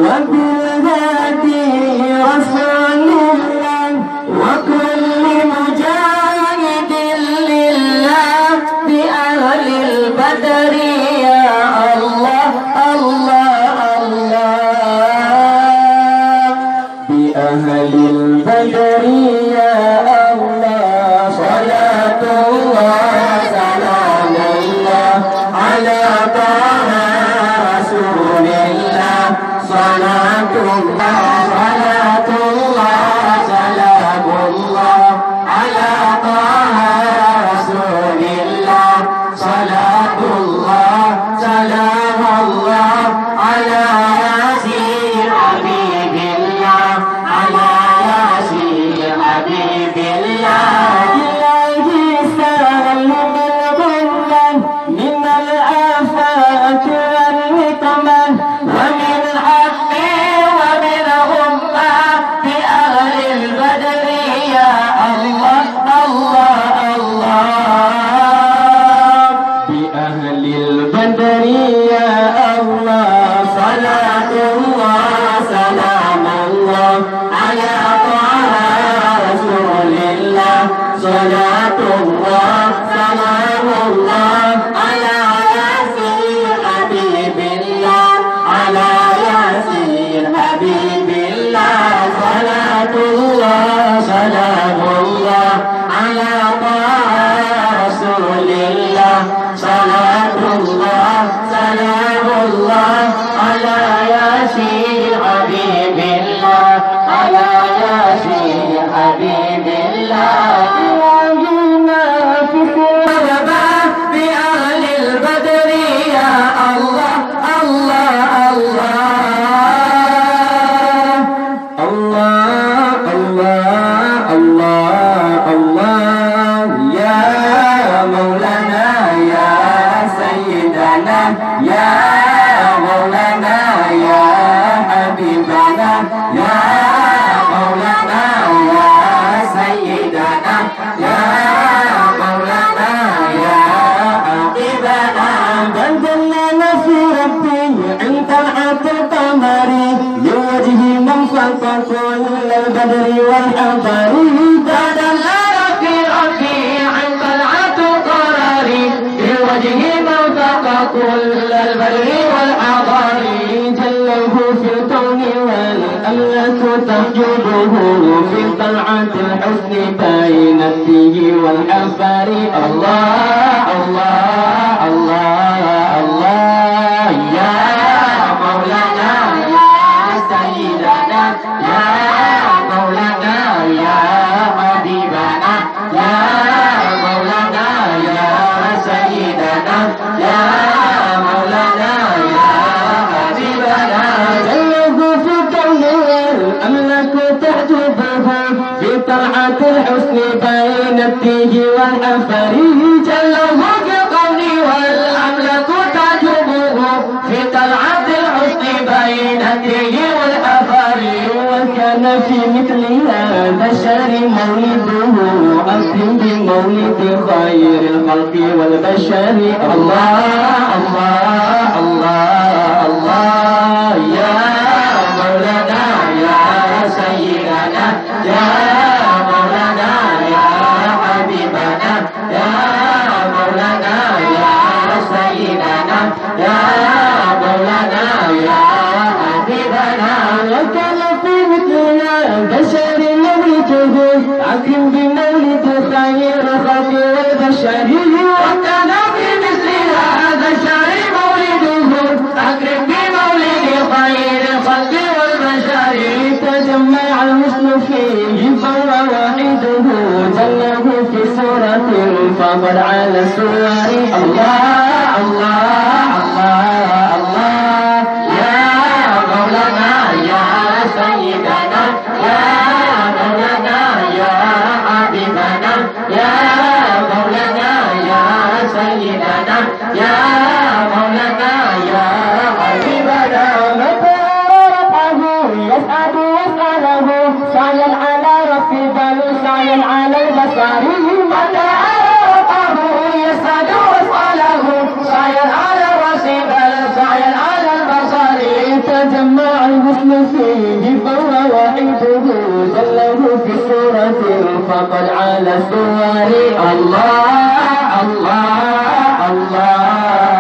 وبالهادي رسول الله وكل مجاهد لله بأهل البدر يا الله الله الله بأهل البدر يا الله صلاة الله سلام الله على طه رسول الله صلاة الله سلام الله على طه رسول الله صلاة الله سلام الله على ياسين حبيب الله على ياسين حبيب الله إلهي سلم الغلا من الآفات والنقمة ومن حق ومن غمة بأهل البدر يا الله الله الله بأهل البدر يا الله صلاة الله سلام الله على طه رسول الله صلاة الله سلام الله على ياسين حبيب الله على ياسين حبيب الله صلاة الله سلام الله على طه رسول الله صلاة الله سلام الله على ياسين حبيب الله على ياسين حبيب الله إلهنا في السماء بأهل البدر يا الله الله الله الله الله الله يا مولانا يا سيدنا يا مولانا يا حبيبنا يا مولانا يا سيدنا يا مولانا يا حبيبنا بلغنا في ربي عند طلعة القمر لوجه من فوق كل البدر والحضر بلغنا في ربي عند طلعة القمر لوجه من فوق كل البدر والحضر جله في الكون والأملاك تحجبه في طلعة الحسن بين التيه والحفر الله الله الله الله يا مولانا يا سيدنا يا مولانا يا حبيبنا يا مولانا يا سيدنا يا مولانا يا حبيبنا جله في كون الأملاك تحجبه في طلعة الحسن بين التيه والحفر جله في الكون والأملاك تحجبه في طلعة الحسن بين التيه والحفر وكان في مثل هذا الشهر مولده أقسم بمولد خير الخلق والبشر الله الله الله الله يا مولانا يا سيدنا يا مولانا يا حبيبنا يا مولانا يا سيدنا يا مولانا يا حبيبنا وكان في مثل هذا الشهر مولده أكرم بمولد خير الخلق والبشر وكان في مثل هذا الشهر مولده أكرم بمولد خير الخلق والبشر تجمع الحسن فيه فهو وحيده جله في سورة فقد على السور الله الله الله الله يا مولانا يا سيدنا يا مولانا يا حبيبنا يا مولانا يا سيدنا يا مولانا يا حبيبنا متى رفعه يسعد واسأله سعيا على رب بل سعيا على البصر متى رفعه يسعد واسأله سعيا على رب بل جمع الحسن فيه فهو وحيده جله في سورة فقد على السور الله الله الله